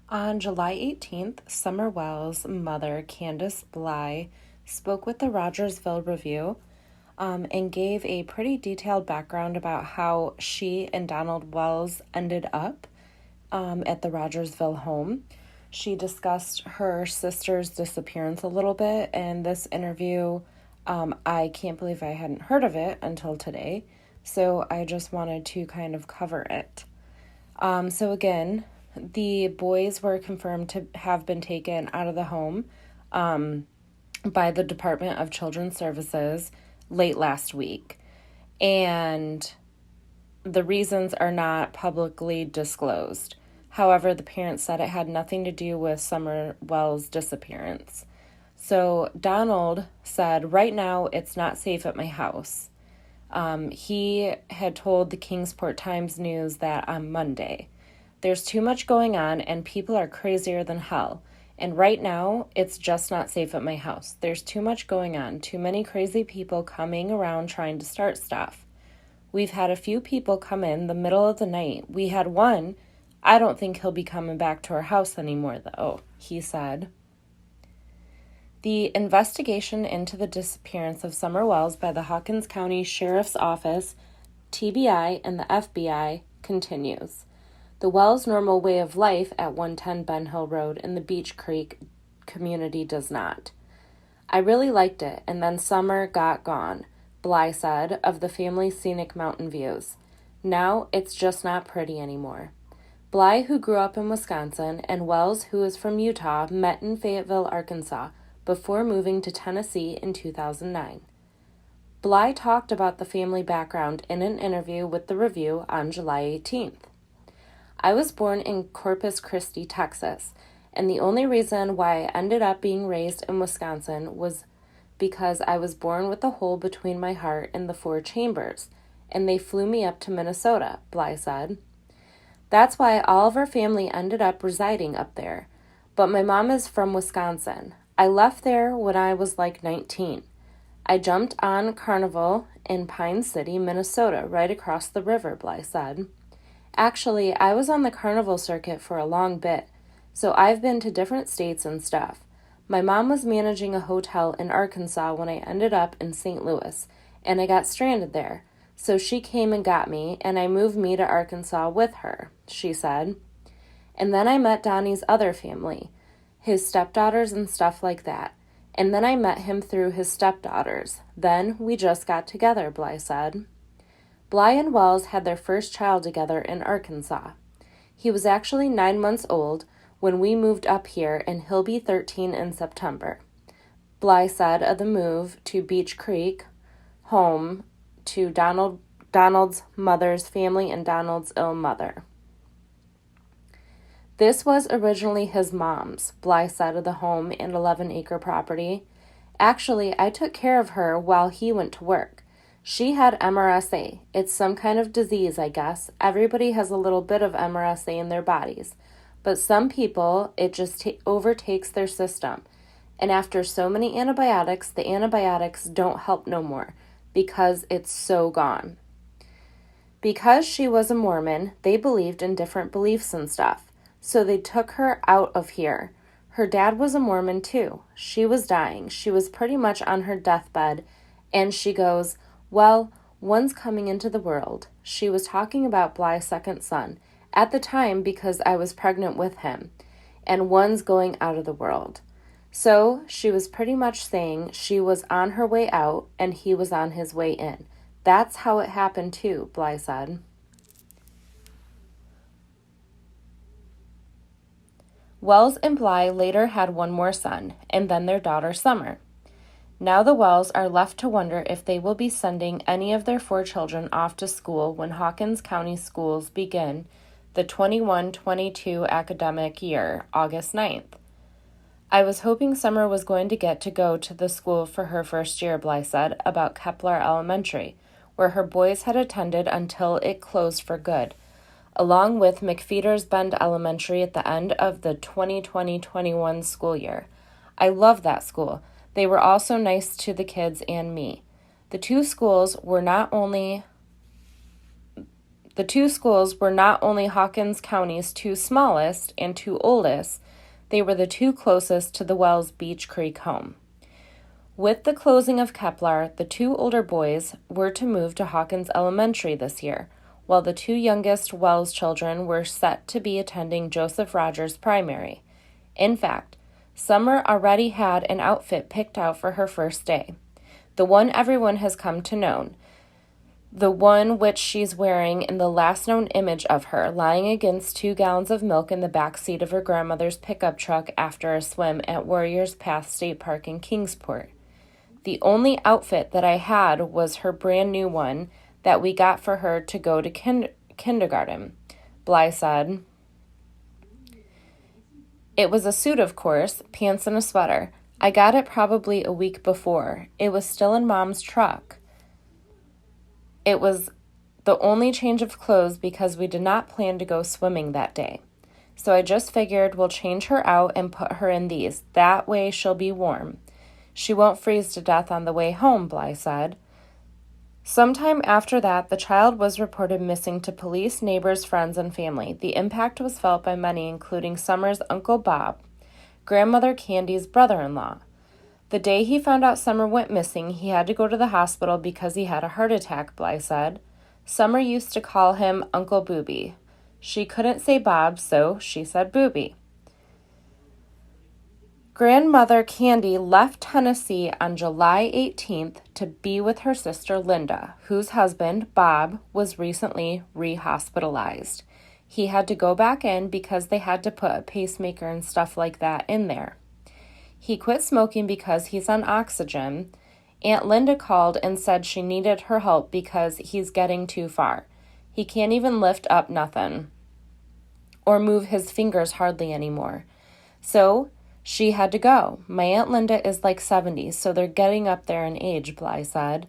On July 18th, Summer Wells' mother, Candus Bly, spoke with the Rogersville Review and gave a pretty detailed background about how she and Donald Wells ended up at the Rogersville home. She discussed her sister's disappearance a little bit, and this interview, I can't believe I hadn't heard of it until today, so I just wanted to kind of cover it. So again, the boys were confirmed to have been taken out of the home by the Department of Children's Services late last week, and the reasons are not publicly disclosed. However, the parents said it had nothing to do with Summer Wells' disappearance. So Donald said, "Right now, it's not safe at my house." He had told the Kingsport Times News that on Monday, "There's too much going on and people are crazier than hell. And right now, it's just not safe at my house. There's too much going on, too many crazy people coming around trying to start stuff. We've had a few people come in the middle of the night. We had one. I don't think he'll be coming back to our house anymore, though," he said. The investigation into the disappearance of Summer Wells by the Hawkins County Sheriff's Office, TBI, and the FBI continues. The Wells' normal way of life at 110 Ben Hill Road in the Beech Creek community does not. "I really liked it, and then Summer got gone," Bly said of the family's scenic mountain views. "Now it's just not pretty anymore." Bly, who grew up in Wisconsin, and Wells, who is from Utah, met in Fayetteville, Arkansas, before moving to Tennessee in 2009. Bly talked about the family background in an interview with the Review on July 18th. "I was born in Corpus Christi, Texas, and the only reason why I ended up being raised in Wisconsin was because I was born with a hole between my heart and the 4 chambers, and they flew me up to Minnesota," Bly said. "That's why all of our family ended up residing up there. But my mom is from Wisconsin. I left there when I was like 19. I jumped on Carnival in Pine City, Minnesota, right across the river," Bly said. "Actually, I was on the Carnival circuit for a long bit, so I've been to different states and stuff. My mom was managing a hotel in Arkansas when I ended up in St. Louis, and I got stranded there. So she came and got me, and I moved me to Arkansas with her," she said. "And then I met Donnie's other family, his stepdaughters and stuff like that. And then I met him through his stepdaughters. Then we just got together," Bly said. Bly and Wells had their first child together in Arkansas. "He was actually 9 months old when we moved up here, and he'll be 13 in September," Bly said of the move to Beech Creek, home to Donald's mother's family and Donald's ill mother. "This was originally his mom's," Bly said of the home and 11-acre property. "Actually, I took care of her while he went to work. She had MRSA. It's some kind of disease, I guess. Everybody has a little bit of MRSA in their bodies. But some people, it just overtakes their system. And after so many antibiotics, the antibiotics don't help no more because it's so gone." Because she was a Mormon, they believed in different beliefs and stuff. So they took her out of here. Her dad was a Mormon too. She was dying. She was pretty much on her deathbed. And she goes, "Well, one's coming into the world." She was talking about Bly's second son at the time because I was pregnant with him. "And one's going out of the world." So she was pretty much saying she was on her way out and he was on his way in. "That's how it happened too," Bly said. Wells and Bly later had one more son, and then their daughter Summer. Now the Wells are left to wonder if they will be sending any of their 4 children off to school when Hawkins County schools begin the 21-22 academic year, August 9th. "I was hoping Summer was going to get to go to the school for her first year," Bly said about Kepler Elementary, where her boys had attended until it closed for good, along with McFeeters Bend Elementary at the end of the 2020-21 school year. I loved that school. They were all so nice to the kids and me. The two schools were not only Hawkins County's two smallest and two oldest, they were the two closest to the Wells Beach Creek home. With the closing of Kepler, the two older boys were to move to Hawkins Elementary this year, while the two youngest Wells children were set to be attending Joseph Rogers Primary. In fact, Summer already had an outfit picked out for her first day, the one everyone has come to know, the one which she's wearing in the last known image of her, lying against 2 gallons of milk in the back seat of her grandmother's pickup truck after a swim at Warriors Path State Park in Kingsport. The only outfit that I had was her brand new one that we got for her to go to kindergarten, Bly said. It was a suit, of course, pants and a sweater. I got it probably a week before. It was still in Mom's truck. It was the only change of clothes because we did not plan to go swimming that day. So I just figured we'll change her out and put her in these. That way she'll be warm. She won't freeze to death on the way home, Bly said. Sometime after that, the child was reported missing to police, neighbors, friends, and family. The impact was felt by many, including Summer's Uncle Bob, grandmother Candy's brother-in-law. The day he found out Summer went missing, he had to go to the hospital because he had a heart attack, Bly said. Summer used to call him Uncle Booby. She couldn't say Bob, so she said Booby. Grandmother Candy left Tennessee on July 18th to be with her sister Linda, whose husband, Bob, was recently rehospitalized. He had to go back in because they had to put a pacemaker and stuff like that in there. He quit smoking because he's on oxygen. Aunt Linda called and said she needed her help because he's getting too far. He can't even lift up nothing or move his fingers hardly anymore. So she had to go. My Aunt Linda is like 70, so they're getting up there in age, Bly said.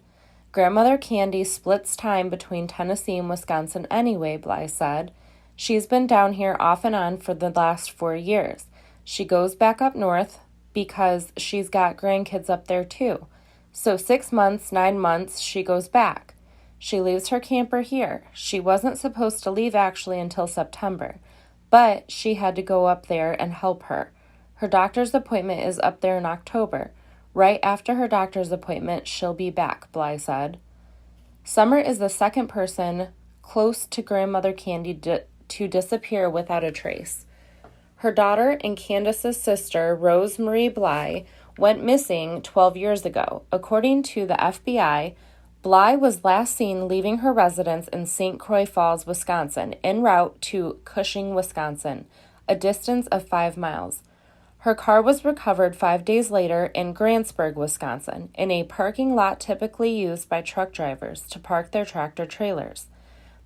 Grandmother Candy splits time between Tennessee and Wisconsin anyway, Bly said. She's been down here off and on for the last 4 years. She goes back up north because she's got grandkids up there too. So 6 months, 9 months, she goes back. She leaves her camper here. She wasn't supposed to leave actually until September, but she had to go up there and help her. Her doctor's appointment is up there in October. Right after her doctor's appointment, she'll be back, Bly said. Summer is the second person close to Grandmother Candy to disappear without a trace. Her daughter and Candus's sister, Rose Marie Bly, went missing 12 years ago. According to the FBI, Bly was last seen leaving her residence in St. Croix Falls, Wisconsin, en route to Cushing, Wisconsin, a distance of 5 miles. Her car was recovered 5 days later in Grantsburg, Wisconsin, in a parking lot typically used by truck drivers to park their tractor trailers.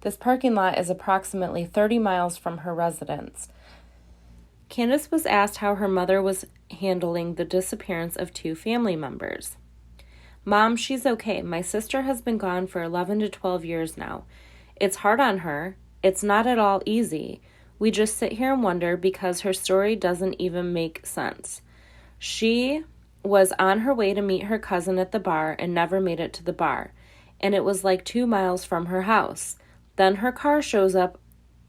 This parking lot is approximately 30 miles from her residence. Candus was asked how her mother was handling the disappearance of 2 family members. Mom, she's okay. My sister has been gone for 11 to 12 years now. It's hard on her. It's not at all easy. We just sit here and wonder because her story doesn't even make sense. She was on her way to meet her cousin at the bar and never made it to the bar, and it was like 2 miles from her house. Then her car shows up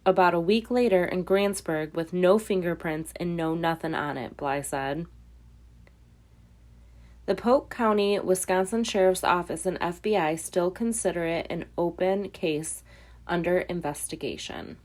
about a week later in Grantsburg with no fingerprints and no nothing on it, Bly said. The Polk County, Wisconsin Sheriff's Office and FBI still consider it an open case under investigation.